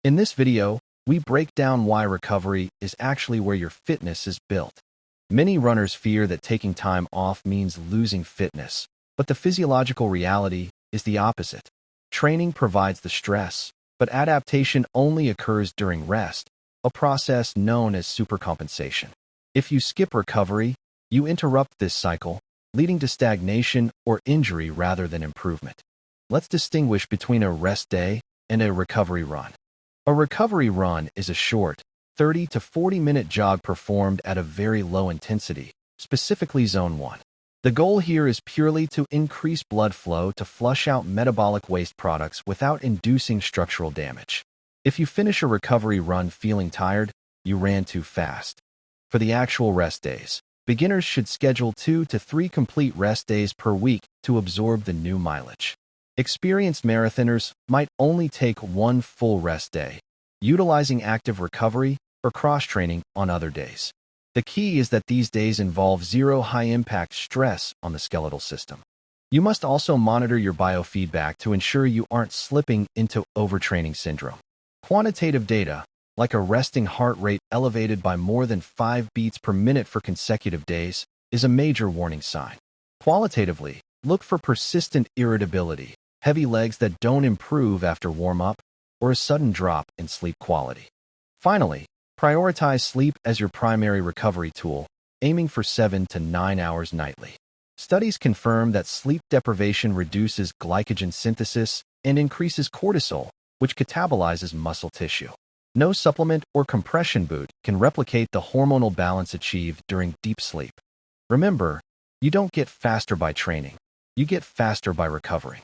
In this video, we break down why recovery is actually where your fitness is built. Many runners fear that taking time off means losing fitness, but the physiological reality is the opposite. Training provides the stress, but adaptation only occurs during rest, a process known as supercompensation. If you skip recovery, you interrupt this cycle, leading to stagnation or injury rather than improvement. Let's distinguish between a rest day and a recovery run. A recovery run is a short, 30 to 40-minute jog performed at a very low intensity, specifically Zone 1. The goal here is purely to increase blood flow to flush out metabolic waste products without inducing structural damage. If you finish a recovery run feeling tired, you ran too fast. For the actual rest days, beginners should schedule 2 to 3 complete rest days per week to absorb the new mileage. Experienced marathoners might only take 1 full rest day, utilizing active recovery or cross-training on other days. The key is that these days involve zero high-impact stress on the skeletal system. You must also monitor your biofeedback to ensure you aren't slipping into overtraining syndrome. Quantitative data, like a resting heart rate elevated by more than 5 beats per minute for consecutive days, is a major warning sign. Qualitatively, look for persistent irritability, heavy legs that don't improve after warm-up, or a sudden drop in sleep quality. Finally, prioritize sleep as your primary recovery tool, aiming for 7 to 9 hours nightly. Studies confirm that sleep deprivation reduces glycogen synthesis and increases cortisol, which catabolizes muscle tissue. No supplement or compression boot can replicate the hormonal balance achieved during deep sleep. Remember, you don't get faster by training. You get faster by recovering.